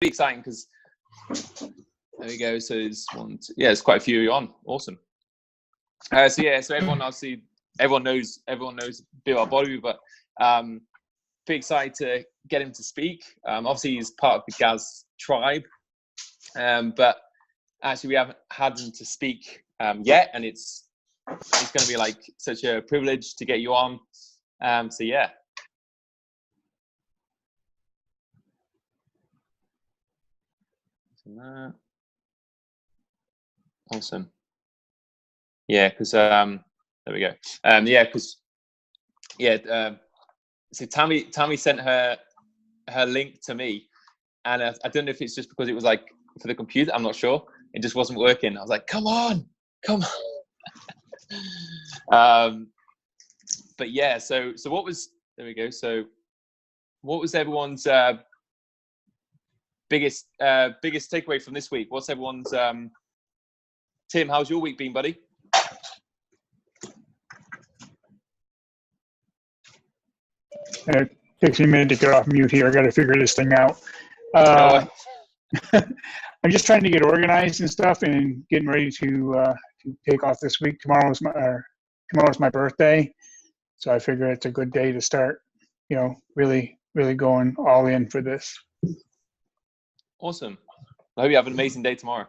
pretty exciting because there we go. So there's one, two, yeah, there's quite a few on. Awesome. So yeah, so everyone obviously everyone knows a bit about Bobby, but pretty excited to get him to speak. Obviously he's part of the GAZ tribe, but actually we haven't had him to speak yet, and it's going to be like such a privilege to get you on. So yeah. Awesome. Yeah, because there we go. Yeah, because so Tammy sent her link to me, and I don't know if it's just because it was like for the computer. I'm not sure. It just wasn't working. I was like, come on. But yeah, so what was, there we go. So what was everyone's biggest takeaway from this week? What's everyone's Tim, how's your week been, buddy? It takes me a minute to get off mute here. I got to figure this thing out. I'm just trying to get organized and stuff, and getting ready to take off this week. Tomorrow's my birthday, so I figure it's a good day to start, really going all in for this. Awesome. I hope you have an amazing day tomorrow.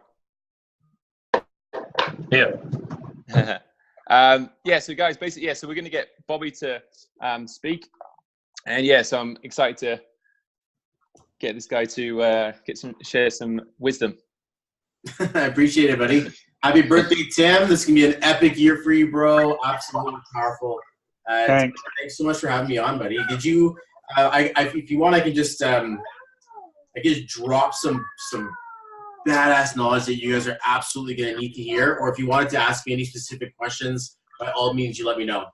Yeah. Yeah. So guys, basically, yeah. So we're going to get Bobby to speak, and yeah. So I'm excited to get this guy to share some wisdom. I appreciate it, buddy. Happy birthday, Tim. This is going to be an epic year for you, bro. Absolutely powerful. Thanks so much for having me on, buddy. Did you, if you want, I can just drop some badass knowledge that you guys are absolutely going to need to hear. Or if you wanted to ask me any specific questions, by all means, you let me know.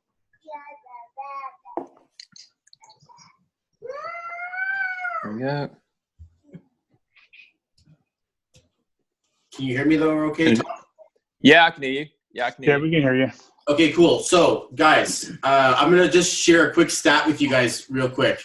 There we go. Can you hear me though? Okay. Yeah, I can hear you. Yeah, we can hear you. Okay, cool. So, guys, I'm going to just share a quick stat with you guys real quick.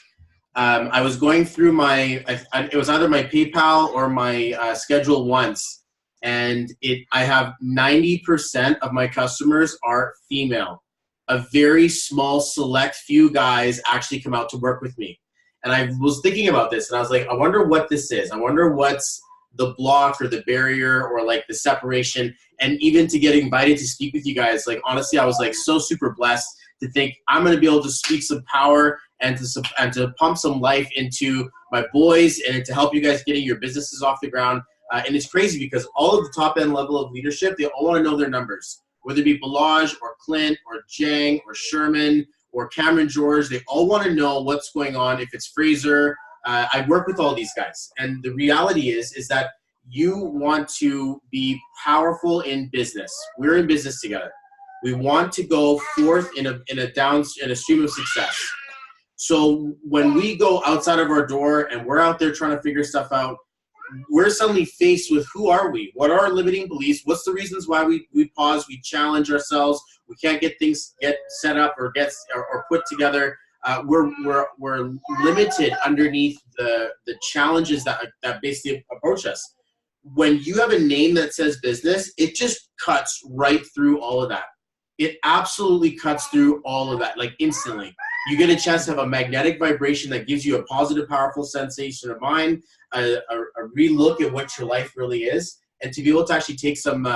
I was going through it was either my PayPal or my Schedule once, and I have 90% of my customers are female. A very small, select few guys actually come out to work with me. And I was thinking about this, and I was like, I wonder what this is. I wonder what's the block or the barrier or like the separation, and even to get invited to speak with you guys. Like, honestly, I was like so super blessed to think I'm going to be able to speak some power and to pump some life into my boys and to help you guys getting your businesses off the ground. And it's crazy because all of the top end level of leadership, they all want to know their numbers, whether it be Balaj or Clint or Jang or Sherman or Cameron George. They all want to know what's going on. If it's Fraser, I work with all these guys, and the reality is that you want to be powerful in business. We're in business together. We want to go forth in a stream of success. So when we go outside of our door and we're out there trying to figure stuff out, we're suddenly faced with who are we? What are our limiting beliefs? What's the reasons why we pause? We challenge ourselves. We can't get things set up or put together. We're limited underneath the challenges that basically approach us. When you have a name that says business, it just cuts right through all of that. It absolutely cuts through all of that, like instantly. You get a chance to have a magnetic vibration that gives you a positive, powerful sensation of mind, a relook at what your life really is, and to be able to actually take some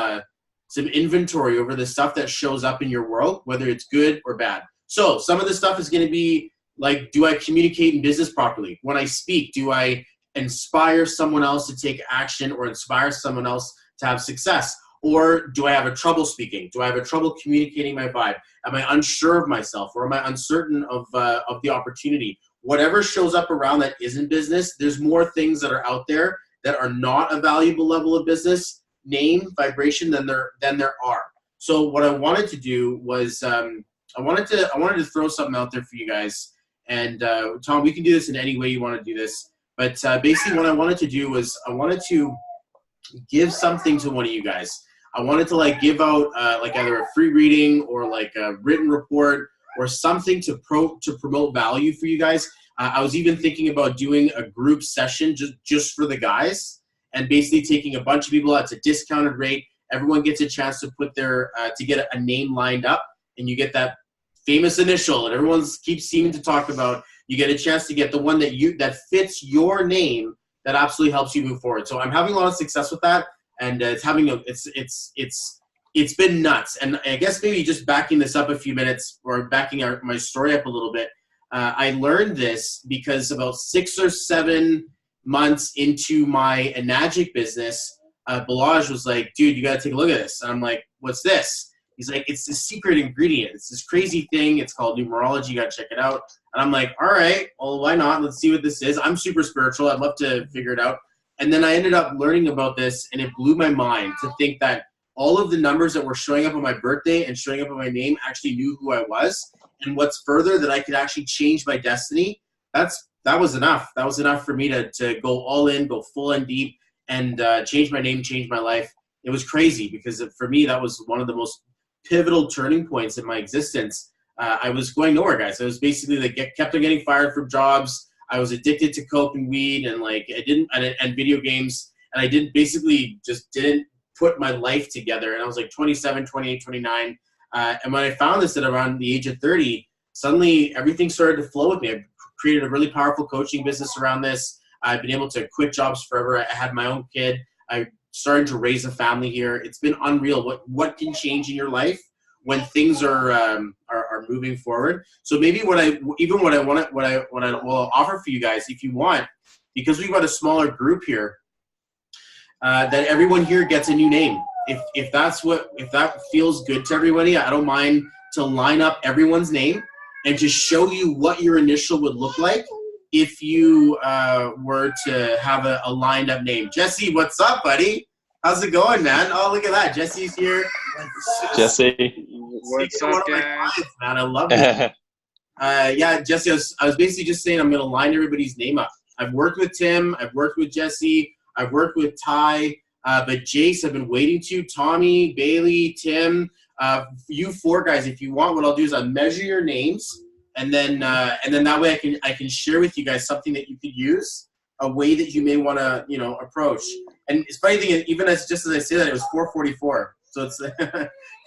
inventory over the stuff that shows up in your world, whether it's good or bad. So some of the stuff is going to be like, do I communicate in business properly? When I speak, do I inspire someone else to take action or inspire someone else to have success? Or do I have a trouble speaking? Do I have a trouble communicating my vibe? Am I unsure of myself, or am I uncertain of the opportunity? Whatever shows up around that isn't business, there's more things that are out there that are not a valuable level of business, name, vibration than there are. So what I wanted to do was I wanted to throw something out there for you guys. And Tom, we can do this in any way you want to do this. But basically what I wanted to do was I wanted to give something to one of you guys. I wanted to like give out like either a free reading or like a written report or something to promote value for you guys. I was even thinking about doing a group session just for the guys, and basically taking a bunch of people at a discounted rate. Everyone gets a chance to put their to get a name lined up, and you get that famous initial that everyone keeps seeming to talk about. You get a chance to get the one that fits your name, that absolutely helps you move forward. So I'm having a lot of success with that, and it's been nuts. And I guess maybe just backing this up a few minutes, or backing my story up a little bit. I learned this because about 6 or 7 months into my Enagic business, Balaj was like, dude, you got to take a look at this. And I'm like, what's this? He's like, it's the secret ingredient. It's this crazy thing. It's called numerology. You got to check it out. And I'm like, all right, well, why not? Let's see what this is. I'm super spiritual. I'd love to figure it out. And then I ended up learning about this, and it blew my mind to think that all of the numbers that were showing up on my birthday and showing up on my name actually knew who I was. And what's further, that I could actually change my destiny. That was enough. That was enough for me to go all in, go full and deep, and change my name, change my life. It was crazy, because for me, that was one of the most pivotal turning points in my existence. I was going nowhere, guys. I was basically like kept on getting fired from jobs. I was addicted to coke and weed, and and video games, and I didn't put my life together. And I was like 27, 28, 29. And when I found this at around the age of 30, suddenly everything started to flow with me. I created a really powerful coaching business around this. I've been able to quit jobs forever. I had my own kid. I started to raise a family here. It's been unreal what can change in your life when things are moving forward. So maybe what I will offer for you guys, if you want, because we've got a smaller group here, that everyone here gets a new name. If that feels good to everybody, I don't mind to line up everyone's name and to show you what your initial would look like if you were to have a lined up name. Jesse, what's up, buddy? How's it going, man? Oh, look at that. Jesse's here. Jesse. What's up, guys? Man, I love it. Yeah, Jesse, I was basically just saying I'm going to line everybody's name up. I've worked with Tim. I've worked with Jesse. I've worked with Ty. But Jace, I've been waiting to. Tommy, Bailey, Tim. You 4 guys, if you want, what I'll do is I'll measure your names. And then that way I can share with you guys something that you could use, a way that you may want to, approach. And it's funny thing, even just as I say that, it was 4:44. So it's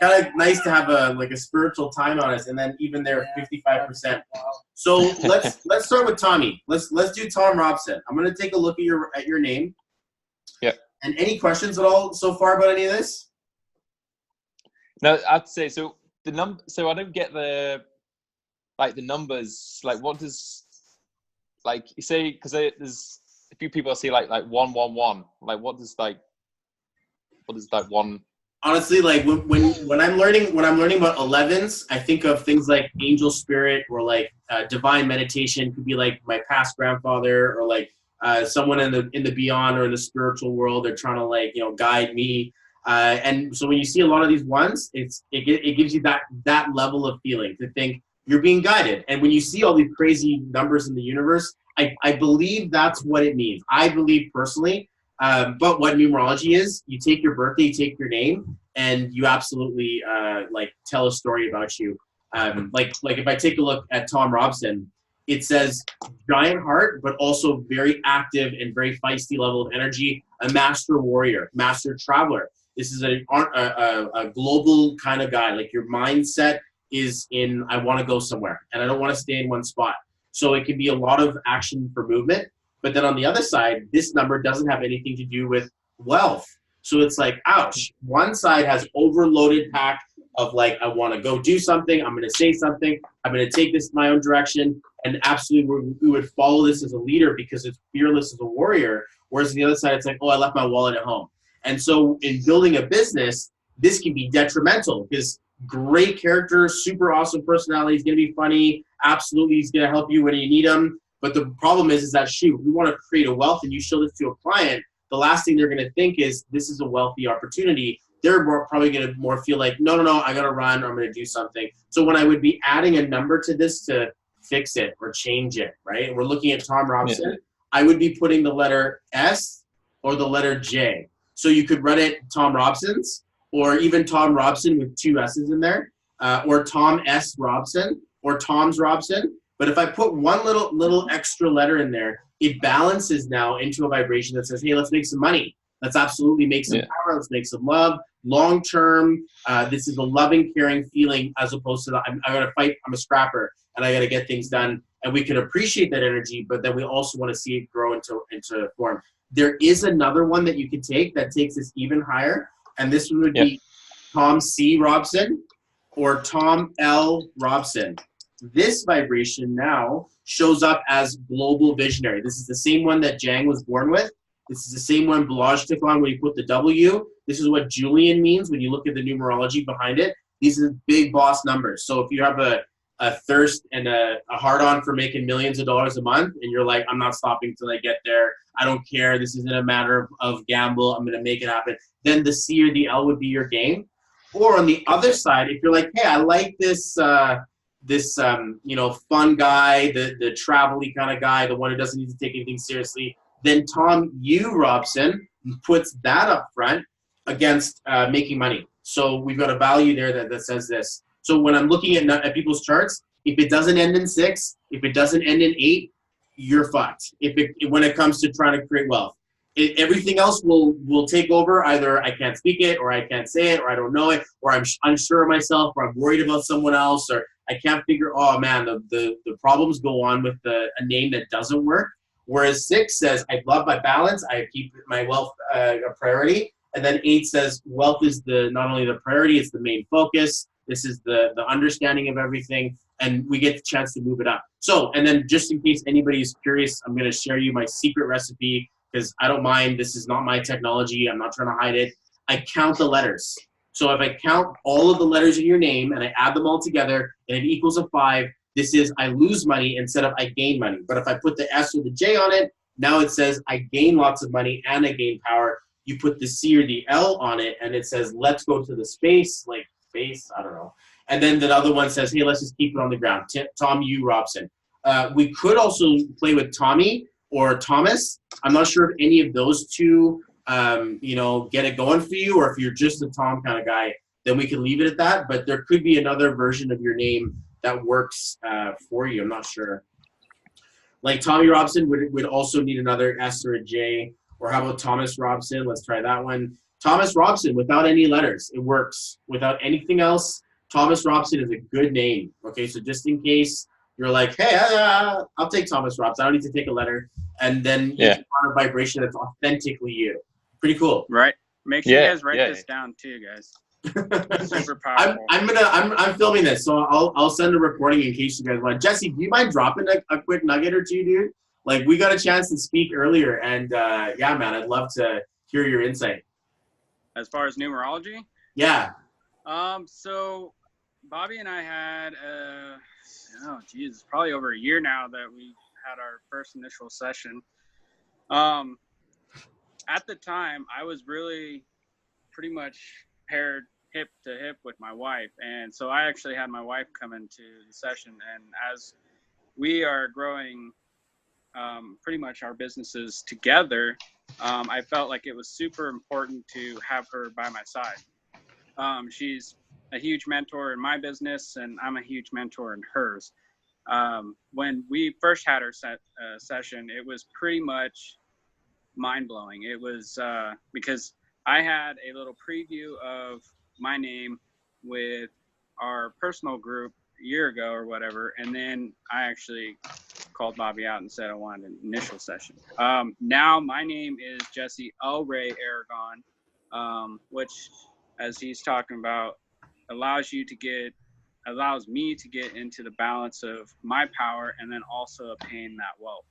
kind of nice to have a spiritual time on us. And then even there, 55%. So let's start with Tommy. Let's do Tom Robson. I'm going to take a look at your name. Yeah. And any questions at all so far about any of this? No, I'd say so. So I don't get the numbers. Like, what does, like, you say, because there's a few people I see like 111. Like, what does one? Honestly, like when I'm learning about 11s, I think of things like angel spirit, or like divine meditation. Could be like my past grandfather, or like someone in the beyond or in the spiritual world. They're trying to guide me. And so when you see a lot of these ones, it gives you that level of feeling to think you're being guided. And when you see all these crazy numbers in the universe, I believe that's what it means. I believe personally. But what numerology is, you take your birthday, you take your name, and you absolutely tell a story about you. Like if I take a look at Tom Robson, it says giant heart, but also very active and very feisty level of energy, a master warrior, master traveler. This is a global kind of guy. Like, your mindset is in, I want to go somewhere and I don't want to stay in one spot. So it can be a lot of action for movement. But then on the other side, this number doesn't have anything to do with wealth. So it's like, ouch. One side has overloaded pack of like, I want to go do something. I'm going to say something. I'm going to take this my own direction. And absolutely, we would follow this as a leader because it's fearless as a warrior. Whereas on the other side, it's like, oh, I left my wallet at home. And so in building a business, this can be detrimental because great character, super awesome personality. He's going to be funny. Absolutely, he's going to help you when you need him. But the problem is that, shoot, we want to create a wealth and you show this to a client, the last thing they're going to think is this is a wealthy opportunity. They're probably going to more feel like, no, I got to run, or I'm going to do something. So when I would be adding a number to this to fix it or change it, right? And we're looking at Tom Robson. Yeah. I would be putting the letter S or the letter J. So you could run it Tom Robson's, or even Tom Robson with 2 S's in there, or Tom S. Robson, or Tom's Robson. But if I put one little extra letter in there, it balances now into a vibration that says, hey, let's make some money. Let's absolutely make some power. Let's make some love. Long term, this is a loving, caring feeling, as opposed to I'm going to fight. I'm a scrapper, and I got to get things done. And we can appreciate that energy, but then we also want to see it grow into form. There is another one that you can take that takes this even higher, and this one would be Tom C. Robson or Tom L. Robson. This vibration now shows up as global visionary. This is the same one that Jang was born with. This is the same one Balaj took on when you put the W. This is what Julian means when you look at the numerology behind it. These are big boss numbers. So if you have a thirst and a hard-on for making millions of dollars a month, and you're like, I'm not stopping till I get there. I don't care. This isn't a matter of gamble. I'm going to make it happen. Then the C or the L would be your game. Or on the other side, if you're like, hey, I like this fun guy, the travel-y kind of guy, the one who doesn't need to take anything seriously, then Tom U. Robson puts that up front against making money. So we've got a value there that says this. So when I'm looking at people's charts, if it doesn't end in 6, if it doesn't end in 8, you're fucked. When it comes to trying to create wealth, everything else will take over. Either I can't speak it, or I can't say it, or I don't know it, or I'm unsure of myself, or I'm worried about someone else, or I can't figure. Oh man, the problems go on with a name that doesn't work. Whereas 6 says, I love my balance. I keep my wealth a priority. And then 8 says, wealth is not only the priority, it's the main focus. This is the understanding of everything. And we get the chance to move it up. So, and then just in case anybody's curious, I'm going to share you my secret recipe, because I don't mind. This is not my technology. I'm not trying to hide it. I count the letters. So if I count all of the letters in your name and I add them all together and it equals a 5, this is I lose money instead of I gain money. But if I put the S or the J on it, now it says I gain lots of money and I gain power. You put the C or the L on it and it says let's go to the space, like space, I don't know. And then the other one says, hey, let's just keep it on the ground. Tom U. Robson. We could also play with Tommy or Thomas. I'm not sure if any of those two, get it going for you, or if you're just a Tom kind of guy, then we can leave it at that. But there could be another version of your name that works for you. I'm not sure. Like Tommy Robson would also need another S or a J. Or how about Thomas Robson? Let's try that one. Thomas Robson without any letters. It works. Without anything else, Thomas Robson is a good name. Okay, so just in case you're like, hey, I'll take Thomas Robson. I don't need to take a letter. And then you can find a vibration that's authentically you. Pretty cool. Right. Make sure you guys write this down too, guys. Super powerful. I'm filming this, so I'll send a recording in case you guys want. Jesse, do you mind dropping a quick nugget or two, dude? Like, we got a chance to speak earlier, and yeah, man, I'd love to hear your insight. As far as numerology? Yeah. So Bobby and I had it's probably over a year now that we had our first initial session. At the time, I was really pretty much paired hip to hip with my wife, and so I actually had my wife come into the session, and as we are growing pretty much our businesses together, I felt like it was super important to have her by my side. She's a huge mentor in my business, and I'm a huge mentor in hers. When we first had our session, it was pretty much mind-blowing. It was because I had a little preview of my name with our personal group a year ago or whatever, and then I actually called Bobby out and said I wanted an initial session. Now my name is Jesse L. Ray Aragon, which, as he's talking about, allows me to get into the balance of my power and then also obtain that wealth.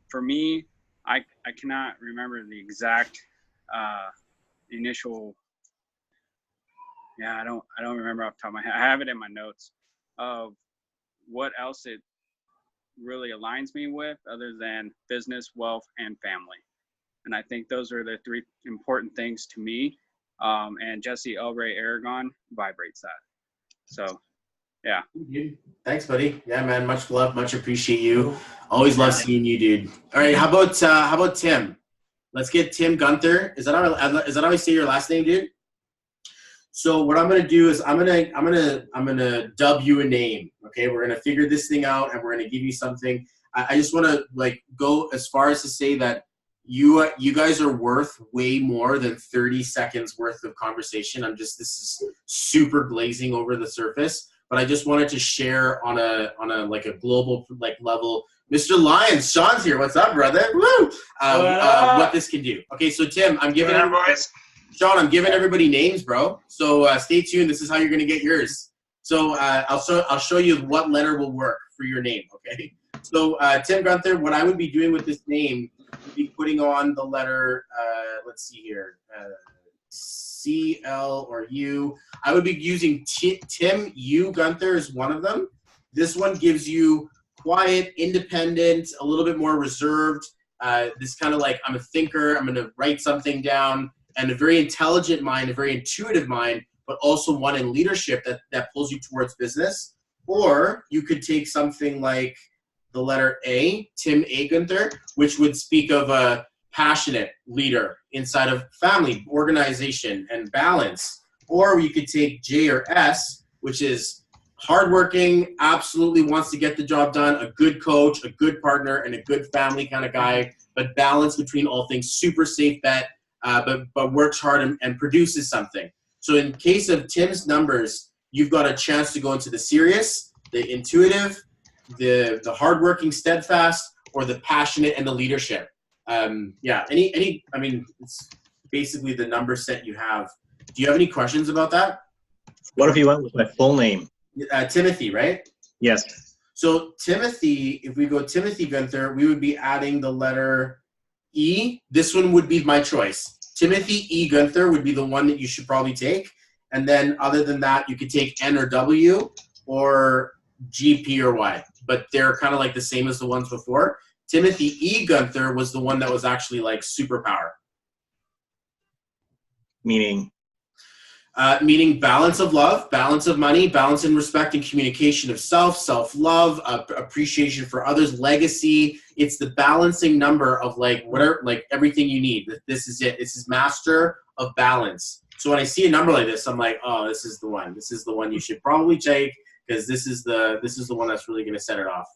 For me, I cannot remember the exact initial. Yeah, I don't remember off the top of my head. I have it in my notes of what else it really aligns me with other than business, wealth, and family. And I think those are the 3 important things to me. And Jesse L. Ray Aragon vibrates that. So, yeah. Thanks, buddy. Yeah, man. Much love. Much appreciate you. Always love seeing you, dude. All right. How about Tim? Let's get Tim Gunther. Is that how I say your last name, dude? So what I'm gonna do is I'm gonna dub you a name. Okay, we're gonna figure this thing out, and we're gonna give you something. I just want to like go as far as to say that you guys are worth way more than 30 seconds worth of conversation. This is super glazing over the surface, but I just wanted to share on a like a global like level. Mr. Lyons, Sean's here. What's up, brother? Woo! What this can do. Okay, so Tim, I'm giving Sean, I'm giving everybody names, bro. So stay tuned. This is how you're gonna get yours. So I'll show you what letter will work for your name. Okay. So Tim Gunther, what I would be doing with this name would be putting on the letter. Let's see here, C, L, or U. I would be using Tim U Gunther is one of them. This one gives you quiet, independent, a little bit more reserved. This kind of like I'm a thinker. I'm gonna write something down. And a very intelligent mind, a very intuitive mind, but also one in leadership that pulls you towards business. Or you could take something like the letter A, Tim A. Gunther, which would speak of a passionate leader inside of family, organization, and balance. Or you could take J or S, which is hardworking, absolutely wants to get the job done, a good coach, a good partner, and a good family kind of guy, but balance between all things, super safe bet. But works hard and produces something. So in case of Tim's numbers, you've got a chance to go into the serious, the intuitive, the hardworking, steadfast, or the passionate and the leadership. Yeah. I mean, it's basically the number set you have. Do you have any questions about that? What if you went with my full name? Timothy, right? Yes. So Timothy, if we go Timothy Gunther, we would be adding the letter E. This one would be my choice. Timothy E. Gunther would be the one that you should probably take. And then other than that, you could take N or W or G, P, or Y. But they're kind of like the same as the ones before. Timothy E. Gunther was the one that was actually like superpower. Meaning? Meaning balance of love, balance of money, balance in respect and communication of self, self-love, appreciation for others, legacy. It's the balancing number of like whatever, like everything you need. This is it. This is master of balance. So when I see a number like this, I'm like, oh, this is the one. This is the one you should probably take because this is the one that's really going to set it off.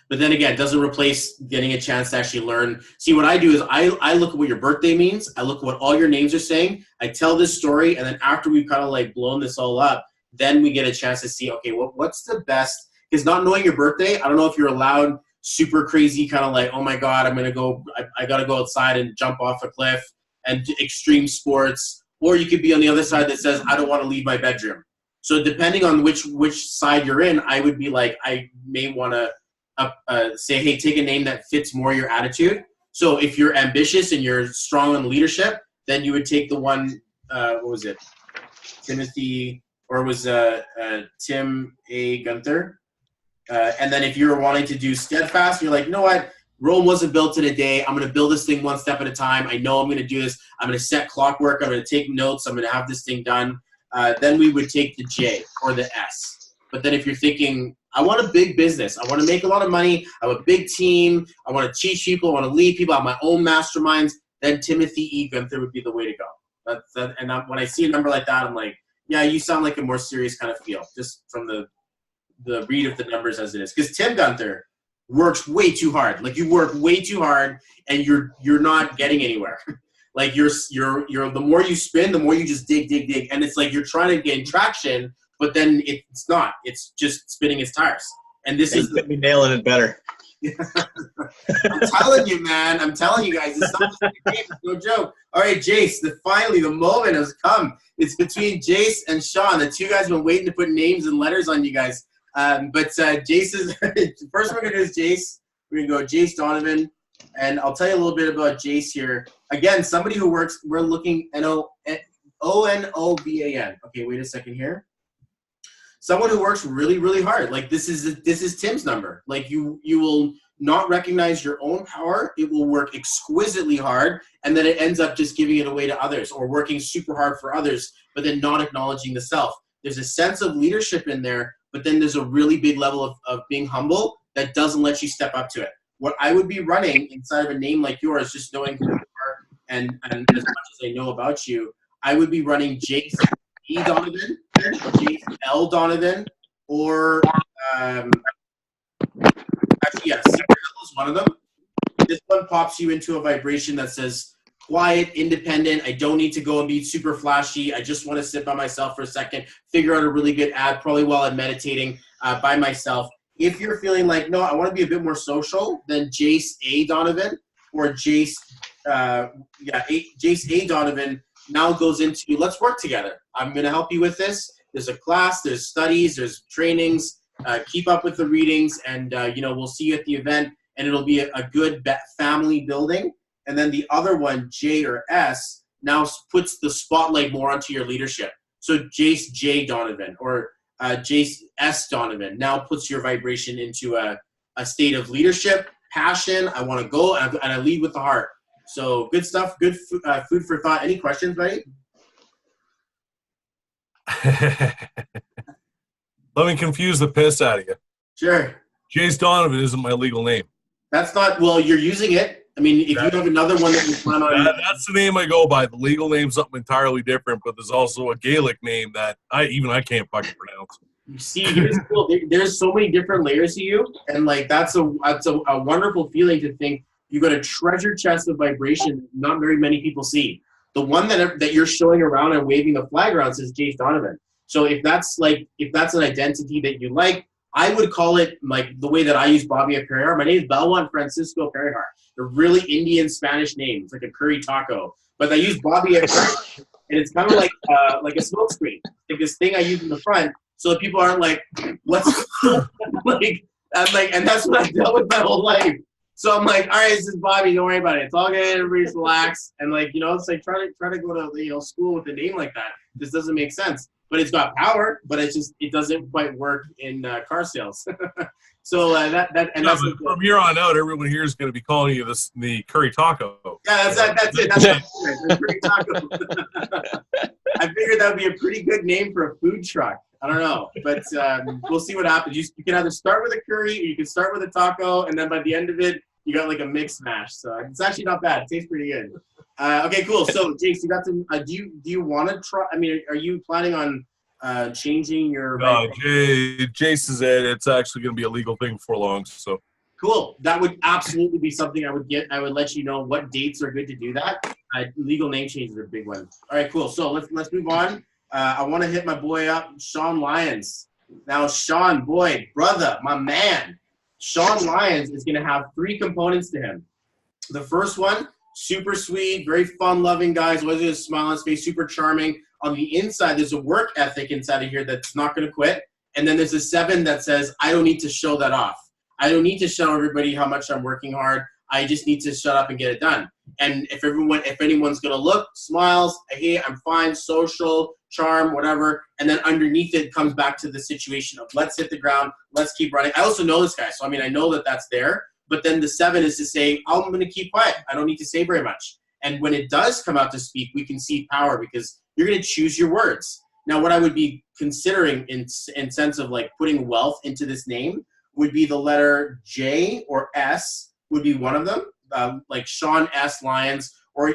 But then again, it doesn't replace getting a chance to actually learn. See, what I do is I look at what your birthday means. I look at what all your names are saying. I tell this story, and then after we've kind of like blown this all up, then we get a chance to see, okay, what's the best? Because not knowing your birthday, I don't know if you're allowed super crazy kind of like, oh my God, I got to go outside and jump off a cliff and do extreme sports. Or you could be on the other side that says, I don't want to leave my bedroom. So depending on which side you're in, I would be like, I may want to say, hey, take a name that fits more your attitude. So if you're ambitious and you're strong on leadership, then you would take the one, what was it? Timothy, or it was Tim A. Gunther. And then if you're wanting to do steadfast, you're like, you know what? Rome wasn't built in a day. I'm going to build this thing one step at a time. I know I'm going to do this. I'm going to set clockwork. I'm going to take notes. I'm going to have this thing done. Then we would take the J or the S. But then if you're thinking, I want a big business. I want to make a lot of money. I have a big team. I want to teach people. I want to lead people. I have my own masterminds. Then Timothy E. Gunther would be the way to go. When I see a number like that, I'm like, yeah, you sound like a more serious kind of feel, just from the read of the numbers as it is. Because Tim Gunther works way too hard. Like you work way too hard, and you're not getting anywhere. Like you're the more you spin, the more you just dig, and it's like you're trying to gain traction. But then it's not. It's just spinning its tires. And this is me nailing it better. I'm telling you, man. I'm telling you guys. It's not just a game. It's no joke. All right, Jace. Finally, the moment has come. It's between Jace and Sean. The two guys have been waiting to put names and letters on you guys. But Jace is the first one we're gonna do is Jace. We're gonna go Jace Donovan, and I'll tell you a little bit about Jace here. Again, somebody who works. We're looking Onovan. Okay, wait a second here. Someone who works really, really hard. Like this is Tim's number. Like you will not recognize your own power. It will work exquisitely hard, and then it ends up just giving it away to others or working super hard for others, but then not acknowledging the self. There's a sense of leadership in there, but then there's a really big level of being humble that doesn't let you step up to it. What I would be running inside of a name like yours, just knowing who you are and as much as I know about you, I would be running Jace E. Donovan, Jace L. Donovan, or actually, yeah, Secret L is one of them. This one pops you into a vibration that says quiet, independent. I don't need to go and be super flashy. I just want to sit by myself for a second, figure out a really good ad, probably while I'm meditating by myself. If you're feeling like, no, I want to be a bit more social, then Jace A. Donovan or Jace A. Donovan now goes into, let's work together. I'm going to help you with this. There's a class, there's studies, there's trainings. Keep up with the readings, and we'll see you at the event, and it'll be a good family building. And then the other one, J or S, now puts the spotlight more onto your leadership. So Jace J. Donovan or Jace S. Donovan now puts your vibration into a state of leadership, passion. I want to go, and I lead with the heart. So good stuff, good food for thought. Any questions, buddy? Let me confuse the piss out of you. Sure. Jace Donovan isn't my legal name. That's not, well, you're using it. I mean, if you have another one that you plan on. That's the name I go by. The legal name's something entirely different, but there's also a Gaelic name that I can't fucking pronounce. See, here's cool. There's so many different layers to you, and like that's a wonderful feeling to think you got a treasure chest of vibration that not very many people see. The one that you're showing around and waving a flag around says Jace Donovan. So if that's an identity that you like, I would call it like the way that I use Bobby Perihar. My name is Belwan Francisco Perihar. They're really Indian Spanish names, like a curry taco. But I use Bobby Perihar, and it's kind of like a smoke screen, like this thing I use in the front, so that people aren't like, "What's and that's what I've dealt with my whole life. So I'm like, all right, this is Bobby. Don't worry about it. It's all good. Everybody's relaxed. And it's like try to go to school with a name like that. This doesn't make sense. But it's got power. But it doesn't quite work in car sales. So from here on out, everyone here is going to be calling you the curry taco. Yeah, that's it. That's it. Curry taco. I figured that would be a pretty good name for a food truck. I don't know, but we'll see what happens. You can either start with a curry, or you can start with a taco, and then by the end of it, you got like a mix mash. So it's actually not bad. It tastes pretty good. Okay, cool. So, Jace, you got some. Do you want to try? I mean, are you planning on changing your? No, Jace is it. It's actually going to be a legal thing before long. So. Cool. That would absolutely be something I would get. I would let you know what dates are good to do that. Legal name changes are a big one. All right, cool. So let's move on. I want to hit my boy up, Sean Lyons. Now, Sean, boy, brother, my man. Sean Lyons is going to have 3 components to him. The first one, super sweet, very fun-loving guy. He's always got a smile on his face, super charming. On the inside, there's a work ethic inside of here that's not going to quit. And then there's a 7 that says, I don't need to show that off. I don't need to show everybody how much I'm working hard. I just need to shut up and get it done. And if anyone's going to look, smiles, hey, I'm fine, social, charm, whatever. And then underneath it comes back to the situation of let's hit the ground, let's keep running. I also know this guy, so I mean, I know that that's there. But then the 7 is to say, I'm going to keep quiet. I don't need to say very much. And when it does come out to speak, we can see power because you're going to choose your words. Now, what I would be considering in sense of like putting wealth into this name would be the letter J or S would be one of them, like Sean S. Lyons, or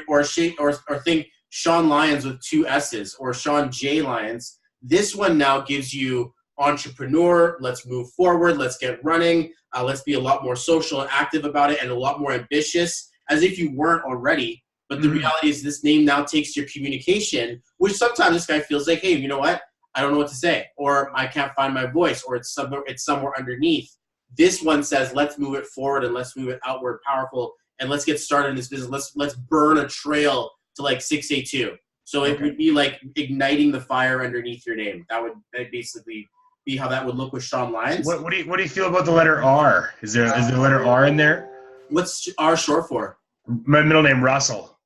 think Sean Lyons with 2 S's, or Sean J. Lyons. This one now gives you entrepreneur, let's move forward, let's get running, let's be a lot more social and active about it, and a lot more ambitious, as if you weren't already. But the reality is this name now takes your communication, which sometimes this guy feels like, hey, you know what? I don't know what to say, or I can't find my voice, or it's somewhere underneath. This one says, let's move it forward and let's move it outward, powerful, and let's get started in this business. Let's burn a trail to like 682. So it would be like igniting the fire underneath your name. That would basically be how that would look with Sean Lyons. What do you feel about the letter R? Is there the letter R in there? What's R short for? My middle name, Russell.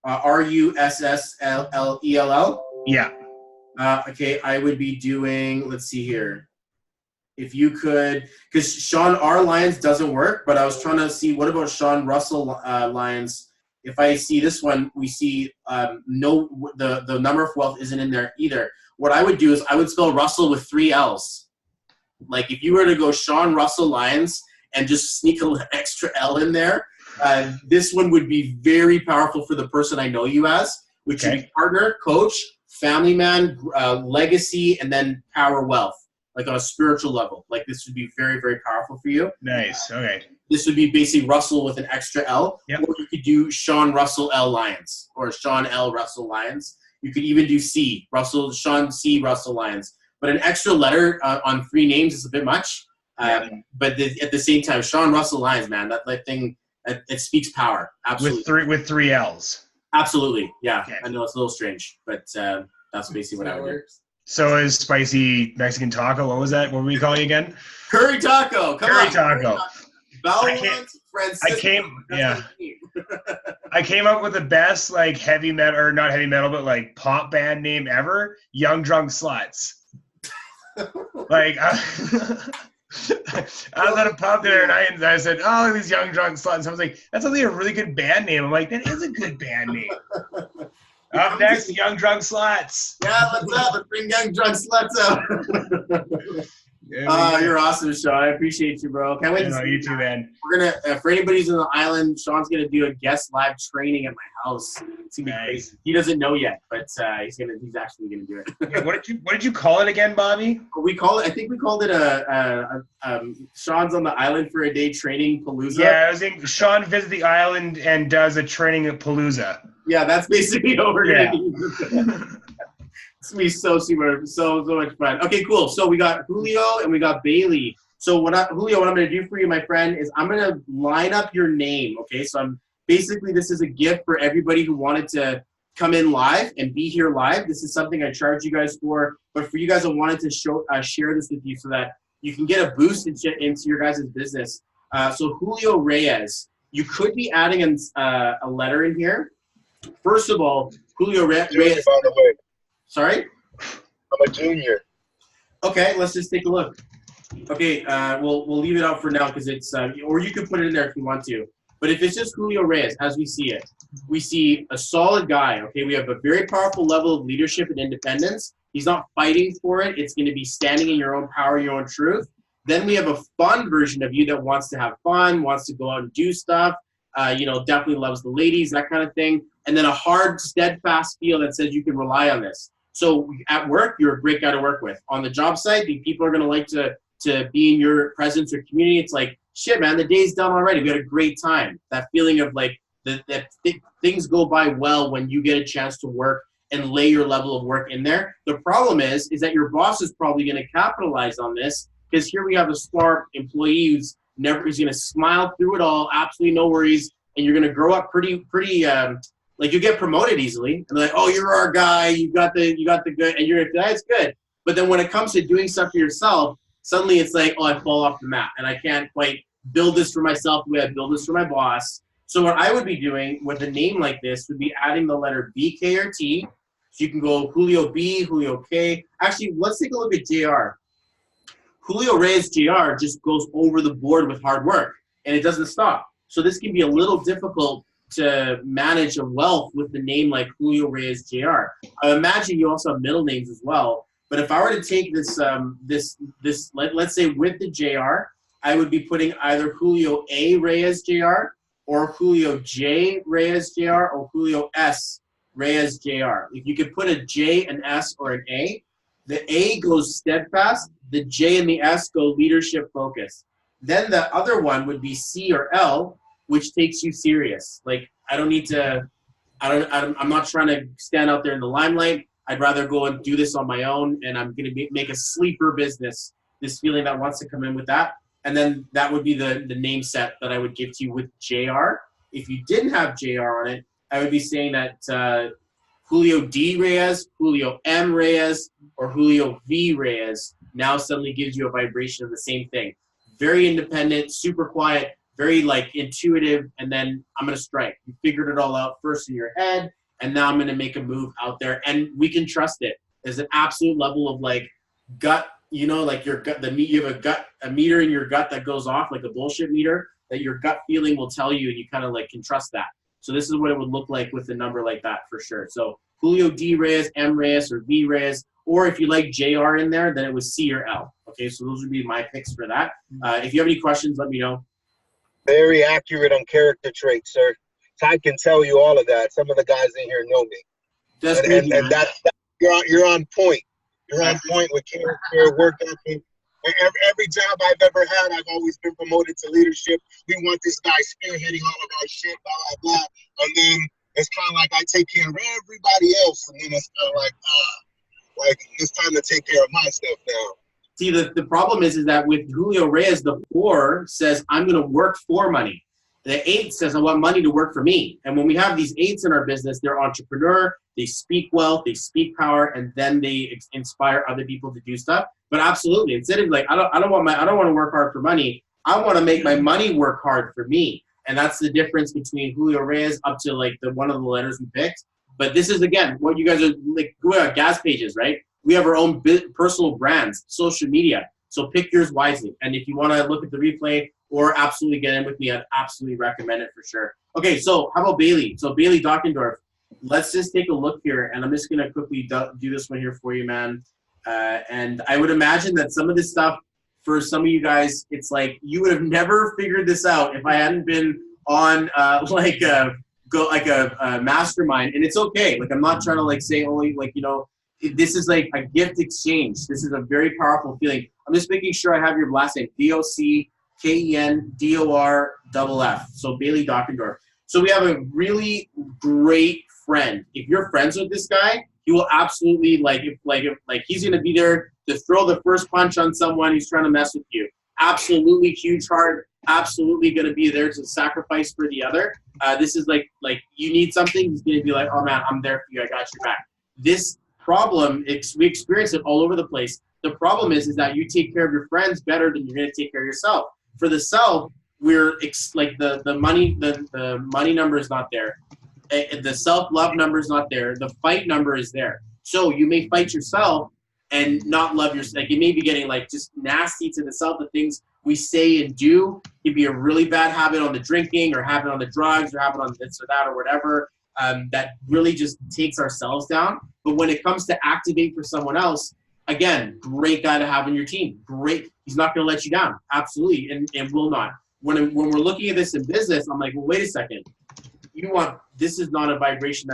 Russlell? Yeah. Okay, I would be doing, let's see here. If you could, because Sean R. Lyons doesn't work, but I was trying to see, what about Sean Russell Lyons? If I see this one, we see the number of wealth isn't in there either. What I would do is I would spell Russell with 3 L's. Like if you were to go Sean Russell Lyons and just sneak an extra L in there, this one would be very powerful for the person I know you as, which would be partner, coach, family man, legacy, and then power wealth, like on a spiritual level. Like this would be very, very powerful for you. Nice. Okay. This would be basically Russell with an extra L. Yep. Or you could do Sean Russell L. Lyons or Sean L. Russell Lyons. You could even do C, Sean C. Russell Lyons. But an extra letter on 3 names is a bit much. But at the same time, Sean Russell Lyons, man, that thing, it speaks power. Absolutely. With three L's. Absolutely. Yeah. Okay. I know it's a little strange, but that's basically what I would do. So is spicy Mexican taco. What was that? What were we calling again? Curry taco. Curry taco. I came up with the best like heavy metal, or not heavy metal, but like pop band name ever. Young Drunk Sluts. Like I was at a pub there and I said, "Oh, these Young Drunk Sluts." I was like, "That's only a really good band name." I'm like, "That is a good band name." Up next, Young Drunk Sluts. Yeah, let's bring Young Drunk Sluts out. You're awesome, Sean. I appreciate you, bro. Can't wait to see you too, man. We're gonna, for anybody who's in the island, Sean's gonna do a guest live training at my house. It's gonna be crazy. He doesn't know yet, but he's actually gonna do it. Yeah, what did you call it again, Bobby? I think we called it Sean's on the island for a day training palooza. Yeah, I was thinking Sean visits the island and does a training at Palooza. Yeah, that's basically what we're gonna do. It's gonna be so much fun. Okay, cool. So we got Julio and we got Bailey. So Julio, what I'm gonna do for you, my friend, is I'm gonna line up your name. Okay, so this is a gift for everybody who wanted to come in live and be here live. This is something I charge you guys for, but for you guys, I wanted to share this with you so that you can get a boost into your guys' business. So Julio Reyes, you could be adding a letter in here. First of all, Julio Reyes. By the way. Sorry? I'm a junior. Okay, let's just take a look. Okay, we'll leave it out for now because it's, or you can put it in there if you want to. But if it's just Julio Reyes, as we see it, we see a solid guy, okay? We have a very powerful level of leadership and independence. He's not fighting for it. It's going to be standing in your own power, your own truth. Then we have a fun version of you that wants to have fun, wants to go out and do stuff, definitely loves the ladies, that kind of thing. And then a hard, steadfast feel that says you can rely on this. So at work, you're a great guy to work with. On the job site, the people are going to like to be in your presence or community. It's like, shit, man, the day's done already. We had a great time. That feeling of like that things go by well when you get a chance to work and lay your level of work in there. The problem is that your boss is probably going to capitalize on this because here we have a smart employee who's going to smile through it all, absolutely no worries, and you're going to grow up pretty like you get promoted easily, and they're like, "Oh, you're our guy. You got the good," and you're like, "That's good." But then when it comes to doing stuff for yourself, suddenly it's like, "Oh, I fall off the map, and I can't quite build this for myself the way I build this for my boss." So what I would be doing with a name like this would be adding the letter B, K, or T. So you can go Julio B, Julio K. Actually, let's take a look at JR. Julio Reyes JR just goes over the board with hard work, and it doesn't stop. So this can be a little difficult to manage a wealth with the name like Julio Reyes Jr. I imagine you also have middle names as well. But if I were to take this, let's say with the JR, I would be putting either Julio A Reyes Jr. or Julio J Reyes Jr. or Julio S Reyes Jr. If you could put a J, an S, or an A, the A goes steadfast, the J and the S go leadership focus. Then the other one would be C or L, which takes you serious. Like, I'm not trying to stand out there in the limelight. I'd rather go and do this on my own, and I'm going to make a sleeper business, this feeling that wants to come in with that. And then that would be the name set that I would give to you with JR. If you didn't have JR on it, I would be saying that Julio D Reyes, Julio M Reyes, or Julio V Reyes now suddenly gives you a vibration of the same thing. Very independent, super quiet, very like intuitive, and then I'm going to strike. You figured it all out first in your head, and now I'm going to make a move out there, and we can trust it. There's an absolute level of like gut, like your gut, you have a meter in your gut that goes off, like a bullshit meter, that your gut feeling will tell you, and you kind of like can trust that. So this is what it would look like with a number like that for sure. So Julio D Reyes, M Reyes, or V Reyes, or if you like JR in there, then it was C or L. Okay, so those would be my picks for that. If you have any questions, let me know. Very accurate on character traits, sir. So I can tell you all of that. Some of the guys in here know me. That's and, crazy, and man. that's you're on point. You're on point with character, work ethic. And every job I've ever had, I've always been promoted to leadership. We want this guy spearheading all of our shit, blah, blah, blah. And then it's kind of like I take care of everybody else. And then it's kind of like it's time to take care of my stuff now. See, the problem is that with Julio Reyes, the 4 says, I'm going to work for money. The 8 says, I want money to work for me. And when we have these 8s in our business, they're entrepreneur, they speak wealth, they speak power, and then they inspire other people to do stuff. But absolutely, instead of like, I don't want to work hard for money. I want to make my money work hard for me. And that's the difference between Julio Reyes up to like one of the letters we picked. But this is, again, what you guys are like, we have GAZ pages, right? We have our own personal brands, social media. So pick yours wisely. And if you want to look at the replay or absolutely get in with me, I'd absolutely recommend it for sure. Okay, so how about Bailey? So Bailey Dockendorf, let's just take a look here. And I'm just going to quickly do this one here for you, man. And I would imagine that some of this stuff, for some of you guys, it's like you would have never figured this out if I hadn't been on like a mastermind. And it's okay. Like, I'm not trying to like say only like, you know, this is like a gift exchange. This is a very powerful feeling. I'm just making sure I have your last name, DOCKENDORFF. So Bailey Dockendorf. So we have a really great friend. If you're friends with this guy, he will absolutely like he's gonna be there to throw the first punch on someone who's trying to mess with you. Absolutely huge heart. Absolutely gonna be there to sacrifice for the other. This is like you need something. He's gonna be like, oh man, I'm there for you. I got your back. This problem, we experience it all over the place. The problem is that you take care of your friends better than you're going to take care of yourself. For the self, we're like the money number is not there. The self-love number is not there. The fight number is there. So you may fight yourself and not love yourself. Like, you may be getting like just nasty to the self. The things we say and do can be a really bad habit on the drinking or habit on the drugs or habit on this or that or whatever. That really just takes ourselves down. But when it comes to activate for someone else, again, great guy to have on your team. Great. He's not going to let you down. Absolutely. And will not. When we're looking at this in business, I'm like, well, wait a second. This is not a vibration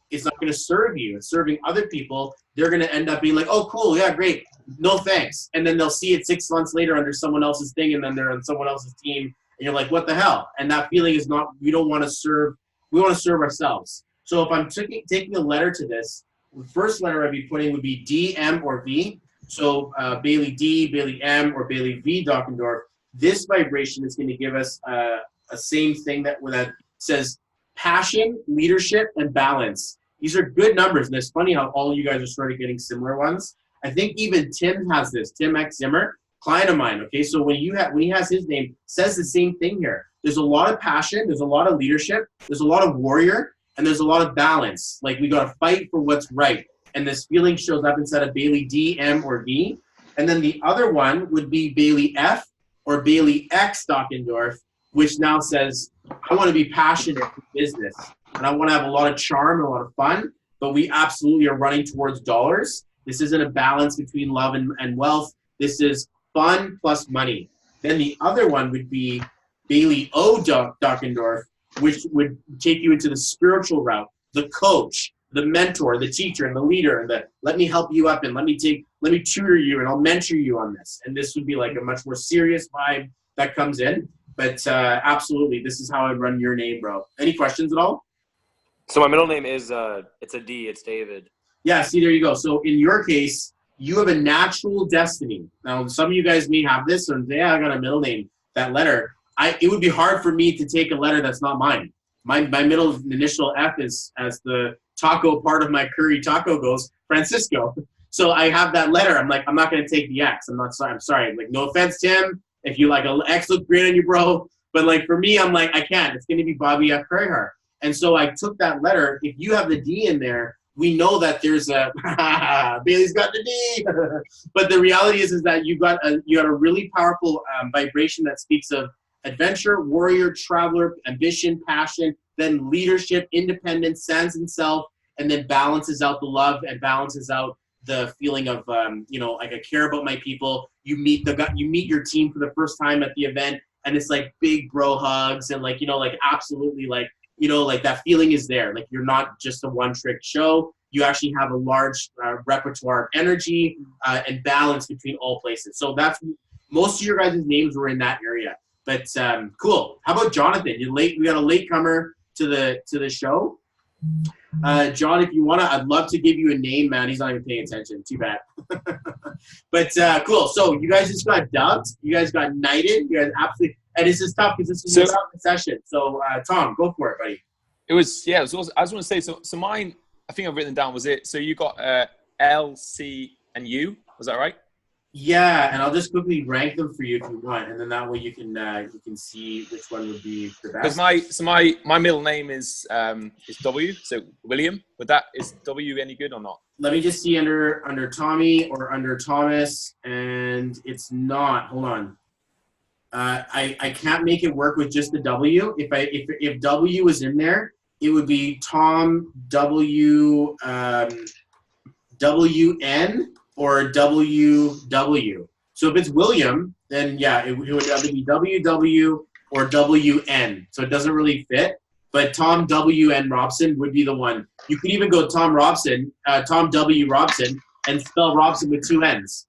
it's not going to serve you. It's serving other people. They're going to end up being like, oh, cool. Yeah, great. No thanks. And then they'll see it 6 months later under someone else's thing. And then they're on someone else's team. And you're like, what the hell? And that feeling is not, we don't want to serve. We want to serve ourselves. So if I'm taking a letter to this, the first letter I'd be putting would be D, M, or V. So Bailey D, Bailey M, or Bailey V Dockendorf. This vibration is going to give us a same thing that says passion, leadership, and balance. These are good numbers. And it's funny how all of you guys are sort of getting similar ones. I think even Tim has this. Tim X Zimmer, client of mine. Okay, so when he has his name, says the same thing here. There's a lot of passion. There's a lot of leadership. There's a lot of warrior. And there's a lot of balance. Like, we got to fight for what's right. And this feeling shows up instead of Bailey D, M, or V. And then the other one would be Bailey F or Bailey X Dockendorf, which now says, I want to be passionate for business. And I want to have a lot of charm and a lot of fun. But we absolutely are running towards dollars. This isn't a balance between love and wealth. This is fun plus money. Then the other one would be Bailey O Dockendorf, which would take you into the spiritual route, the coach, the mentor, the teacher, and the leader, and let me help you up and let me tutor you and I'll mentor you on this. And this would be like a much more serious vibe that comes in. But absolutely, this is how I run your name, bro. Any questions at all? So my middle name is, it's a D, it's David. Yeah, see, there you go. So in your case, you have a natural destiny. Now, some of you guys may have this, or yeah, I got a middle name, that letter. It would be hard for me to take a letter that's not mine. My middle initial F is, as the taco part of my curry taco goes, Francisco. So I have that letter. I'm like, I'm not going to take the X. I'm sorry. Like, no offense, Tim. If you like an X, look great on you, bro. But like, for me, I'm like, I can't. It's going to be Bobby F. Curryhart. And so I took that letter. If you have the D in there, we know that there's a Bailey's got the D. But the reality is that you got a really powerful vibration that speaks of adventure, warrior, traveler, ambition, passion, then leadership, independence, sense and self, and then balances out the love and balances out the feeling of, like, I care about my people. You meet your team for the first time at the event, and it's like big bro hugs and like, absolutely like, like that feeling is there. Like, you're not just a one trick show. you actually have a large repertoire of energy and balance between all places. So that's most of your guys' names were in that area. But cool. How about Jonathan? You're late. We got a latecomer to the show. John, if you want to, I'd love to give you a name, man. He's not even paying attention. Too bad. But cool. So you guys just got dubbed. You guys got knighted. You guys absolutely. And this is tough because this is a session. So Tom, go for it, buddy. It was awesome. I just want to say so mine. I think I've written down was it. So you got L, C, and U. Was that right? Yeah, and I'll just quickly rank them for you if you want, and then that way you can see which one would be the best. Because my middle name is W, so William. But is W any good or not? Let me just see under Tommy or under Thomas, and it's not. Hold on. I can't make it work with just the W. If W was in there, it would be Tom W WN or WW. So if it's William, then yeah, it would either be WW or WN. So it doesn't really fit. But Tom W.N. Robson would be the one. You could even go Tom Robson, Tom W. Robson, and spell Robson with 2 N's.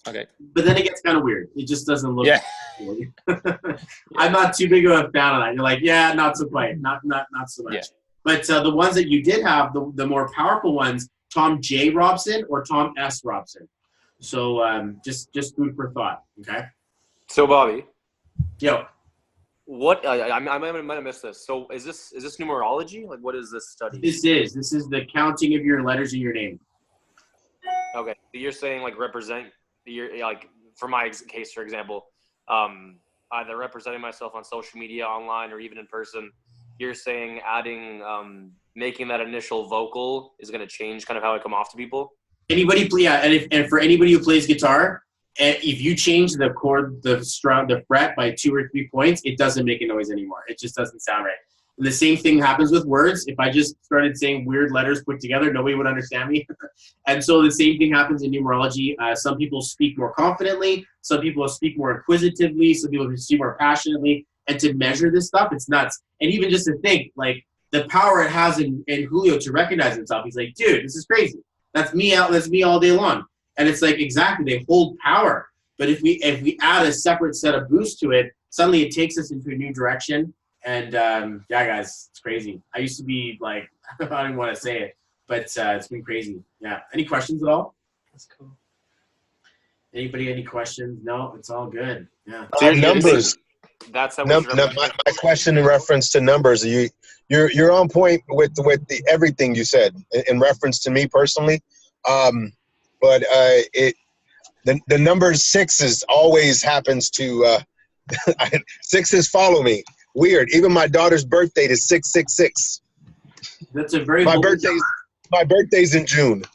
Okay. But then it gets kind of weird. It just doesn't look. Yeah. I'm not too big of a fan of that. You're like, yeah, not so quite, not so much. Yeah. But the ones that you did have, the more powerful ones, Tom J. Robson or Tom S. Robson. So just food for thought. Okay. So Bobby. Yo. What I might have missed this. So is this numerology? Like, what is this study? This is the counting of your letters in your name. Okay, so you're saying like represent. You're like, for my case, for example, either representing myself on social media, online, or even in person. You're saying adding, making that initial vocal is going to change kind of how I come off to people. Anybody, yeah, and for anybody who plays guitar. If you change the chord, the fret by 2 or 3 points, it doesn't make a noise anymore. It just doesn't sound right. And the same thing happens with words. If I just started saying weird letters put together, nobody would understand me. And so the same thing happens in numerology. Some people speak more confidently. Some people speak more inquisitively. Some people speak more passionately. And to measure this stuff, it's nuts. And even just to think, like, the power it has in Julio to recognize himself. He's like, dude, this is crazy. That's me all day long. And it's like, exactly, they hold power. But if we add a separate set of boost to it, suddenly it takes us into a new direction. And yeah, guys, it's crazy. I used to be like, I don't even want to say it, but it's been crazy. Yeah. Any questions at all? That's cool. Anybody, any questions? No, it's all good. Yeah. Numbers. That's how my question in reference to numbers. You're on point with the everything you said in reference to me personally. But the number 6 always happens to 6s follow me. Weird. Even my daughter's birthday is 666. That's a very my birthday's in June.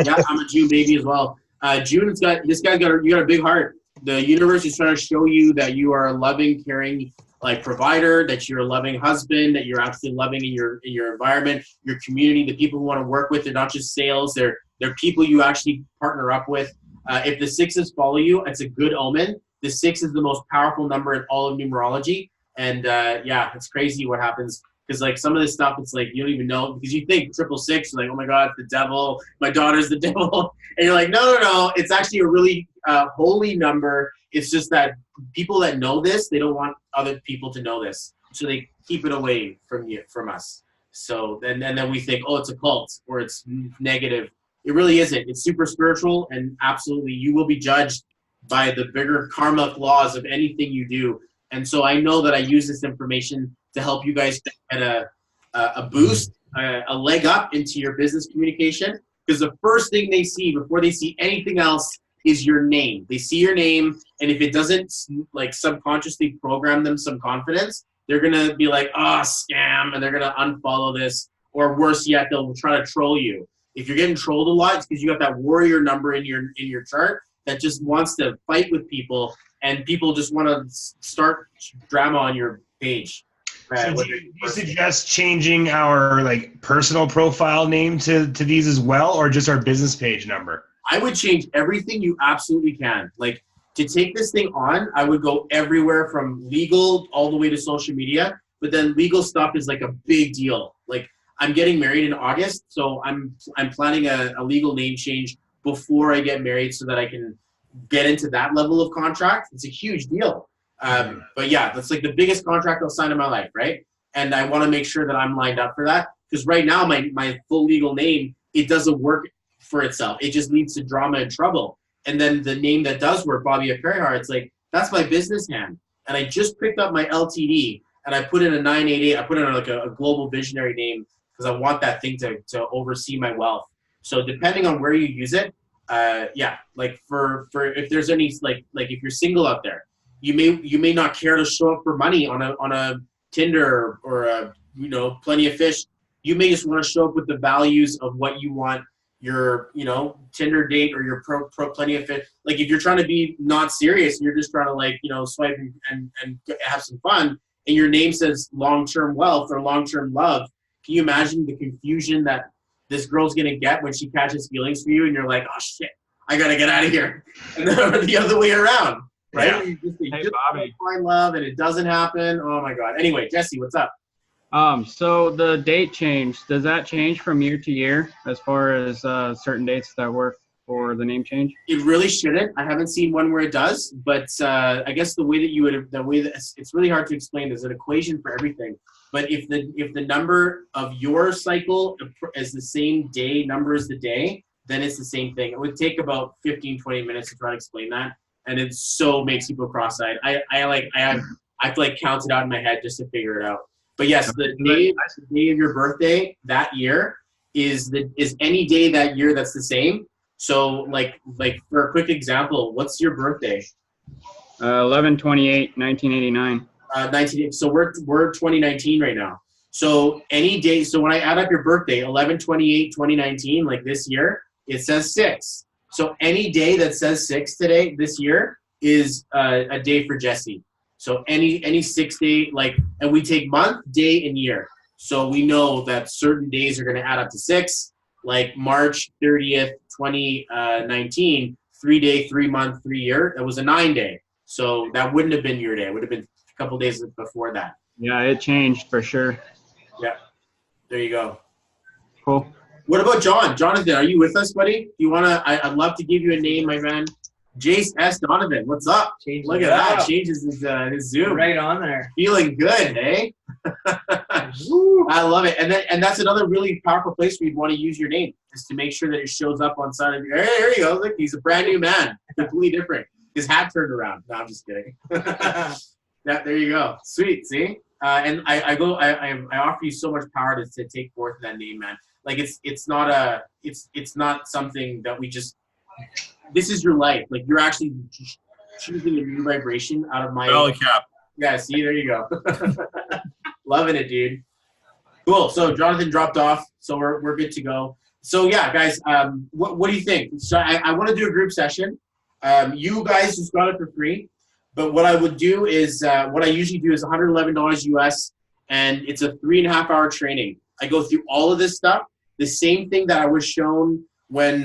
Yeah, I'm a June baby as well. June, you got a big heart. The universe is trying to show you that you are a loving, caring, like, provider, that you're a loving husband, that you're absolutely loving in your environment, your community, the people who want to work with. They're not just sales. They're people you actually partner up with. If the 6s follow you, it's a good omen. The 6 is the most powerful number in all of numerology. And yeah, it's crazy what happens. Because like some of this stuff, it's like you don't even know, because you think 666, you're like, oh my God, it's the devil. My daughter's the devil. And you're like, no. It's actually a really holy number. It's just that people that know this, they don't want other people to know this. So they keep it away from us. So then we think, oh, it's a cult or it's negative. It really isn't. It's super spiritual, and absolutely you will be judged by the bigger karmic laws of anything you do. And so I know that I use this information to help you guys get a boost, a leg up into your business communication. Because the first thing they see before they see anything else is your name. They see your name, and if it doesn't like subconsciously program them some confidence, they're gonna be like, oh, scam, and they're gonna unfollow this. Or worse yet, they'll try to troll you. If you're getting trolled a lot, it's because you got that warrior number in your chart that just wants to fight with people, and people just want to start drama on your page. So do you suggest changing our like personal profile name to these as well, or just our business page number? I would change everything you absolutely can. Like, to take this thing on, I would go everywhere from legal all the way to social media. But then legal stuff is like a big deal. Like, I'm getting married in August, so I'm planning a legal name change before I get married so that I can get into that level of contract. It's a huge deal. But yeah, that's like the biggest contract I'll sign in my life, right? And I want to make sure that I'm lined up for that, because right now my full legal name, it doesn't work for itself. It just leads to drama and trouble. And then the name that does work, Bobby Perihar, it's like, that's my business hand. And I just picked up my LTD and I put in a 988. I put in like a global visionary name because I want that thing to oversee my wealth. So depending on where you use it, yeah, like for if there's any like if you're single out there, you may not care to show up for money on a Tinder or a, you know, Plenty of Fish. You may just want to show up with the values of what you want your, you know, Tinder date or your pro Plenty of Fish. Like if you're trying to be not serious, you're just trying to like, you know, swipe and have some fun, and your name says long-term wealth or long-term love. Can you imagine the confusion that this girl's gonna get when she catches feelings for you and you're like, oh shit, I gotta get out of here. And then the other way around, right? Yeah. You Hey, just Bobby. find love and it doesn't happen. Oh my God. Anyway, Jesse, what's up? So the date change, does that change from year to year as far as certain dates that work for the name change? It really shouldn't. I haven't seen one where it does, but I guess the way that it's really hard to explain. There's an equation for everything. But if the number of your cycle is the same day number as the day, then it's the same thing. It would take about 15, 20 minutes to try to explain that, and it so makes people cross-eyed. I have to like count it out in my head just to figure it out. But yes, the day of your birthday that year is any day that year that's the same. So like for a quick example, what's your birthday? 11/28/1989. 19. So we're 2019 right now. So any day. So when I add up your birthday, 11/28/2019, like this year, it says 6. So any day that says 6 today, this year, is a day for Jesse. So any 6 day, like, and we take month, day, and year. So we know that certain days are going to add up to 6. Like March 30th, 2019, 3 day, 3 month, 3 year. That was a 9 day. So that wouldn't have been your day. It would have been a couple days before that. Yeah, it changed for sure. Yeah. There you go. Cool. What about John? Jonathan, are you with us, buddy? Do you want to? I'd love to give you a name, my man. Jace S. Donovan, what's up? Look at that. Changes his Zoom. Right on there. Feeling good, eh? I love it. And that's another really powerful place where you'd want to use your name, is to make sure that it shows up on side of your, hey, there you go. Look, he's a brand new man. Completely different. His hat turned around. No, I'm just kidding. Yeah, there you go. Sweet, see? And I offer you so much power to take forth that name, man. Like it's not something that we just, this is your life. Like you're actually choosing a new vibration out of my Valley cap. Yeah, see, there you go. Loving it, dude. Cool. So Jonathan dropped off, so we're good to go. So yeah, guys, what do you think? So I want to do a group session. You guys just got it for free, but what I would do is what I usually do is $111 US, and it's a 3.5-hour training. I go through all of this stuff, the same thing that I was shown when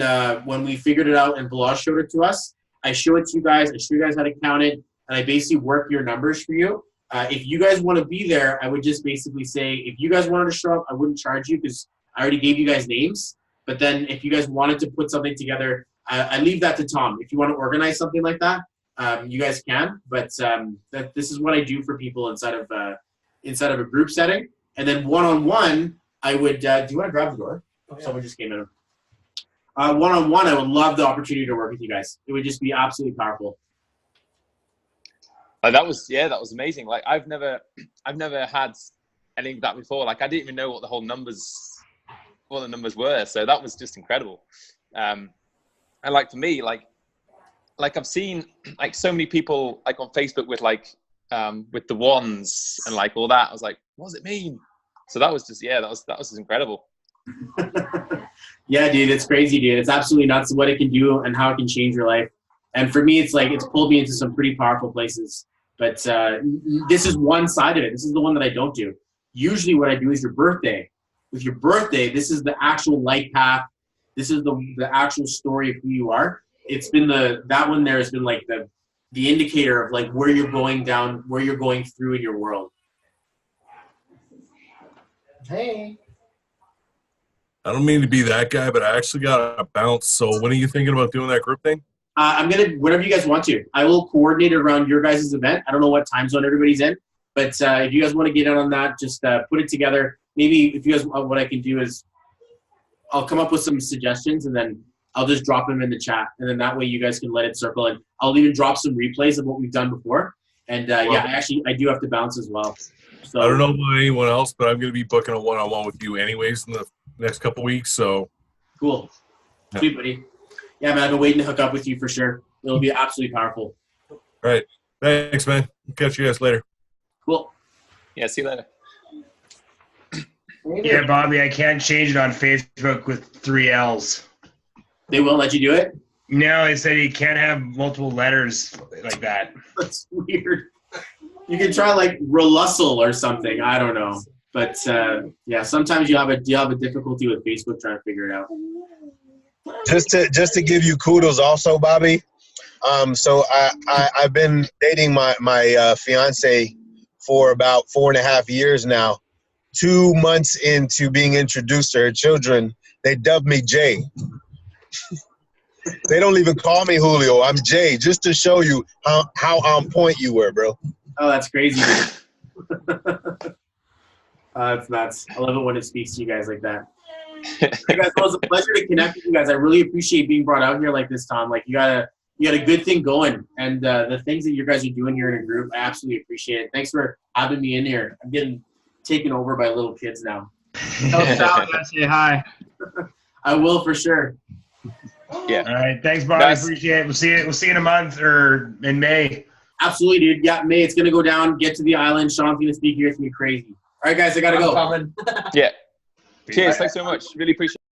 we figured it out and Balazs showed it to us. I show it to you guys. I show you guys how to count it, and I basically work your numbers for you. If you guys want to be there, I would just basically say, if you guys wanted to show up, I wouldn't charge you because I already gave you guys names. But then if you guys wanted to put something together, I leave that to Tom. If you want to organize something like that, you guys can. But this is what I do for people inside of a group setting. And then one-on-one, I would. Do you want to grab the door? Oh, yeah. Someone just came in. One-on-one, I would love the opportunity to work with you guys. It would just be absolutely powerful. That was amazing. Like I've never had anything like that before. Like I didn't even know what the numbers were. So that was just incredible. And like for me, like I've seen like so many people like on Facebook with with the wands and like all that. I was like, what does it mean? So that was just that was just incredible. Yeah, dude, it's crazy, dude. It's absolutely nuts what it can do and how it can change your life. And for me, it's like it's pulled me into some pretty powerful places. But this is one side of it. This is the one that I don't do. Usually what I do is your birthday. With your birthday, this is the actual life path. This is the actual story of who you are. It's been that one there has been like the indicator of like where you're going down, where you're going through in your world. Hey. I don't mean to be that guy, but I actually got a bounce. So when are you thinking about doing that group thing? I'm going to, whatever you guys want to. I will coordinate it around your guys' event. I don't know what time zone everybody's in, but if you guys want to get in on that, just put it together. Maybe if you guys, what I can do is I'll come up with some suggestions and then I'll just drop them in the chat. And then that way you guys can let it circle. And I'll even drop some replays of what we've done before. And yeah, I do have to bounce as well. So I don't know about anyone else, but I'm going to be booking a one-on-one with you anyways in the next couple weeks. So cool. Yeah. Sweet, buddy. Yeah, man, I've been waiting to hook up with you for sure. It'll be absolutely powerful. All right. Thanks, man. Catch you guys later. Cool. Yeah, see you later. Yeah, Bobby, I can't change it on Facebook with 3 L's. They won't let you do it? No, it said you can't have multiple letters like that. That's weird. You can try like Relussel or something. I don't know. But yeah, sometimes you have a difficulty with Facebook trying to figure it out. Just to give you kudos also, Bobby. So I've been dating my fiance for about 4.5 years now. 2 months into being introduced to her children, they dubbed me Jay. They don't even call me Julio. I'm Jay, just to show you how on point you were, bro. Oh, that's crazy. That's nuts. I love it when it speaks to you guys like that. Hey guys, it was a pleasure to connect with you guys. I really appreciate being brought out here like this, Tom. Like you got a good thing going, and the things that you guys are doing here in a group, I absolutely appreciate it. Thanks for having me in here. I'm getting taken over by little kids now. Tell Sal I say hi. I will for sure. Yeah. All right. Thanks, Bobby. Nice. Appreciate it. We'll see you in a month or in May. Absolutely, dude. Yeah, May, it's gonna go down. Get to the island. Sean's gonna speak here. It's gonna be crazy. All right, guys, I gotta go. Yeah. Cheers. Thanks so much. Really appreciate it.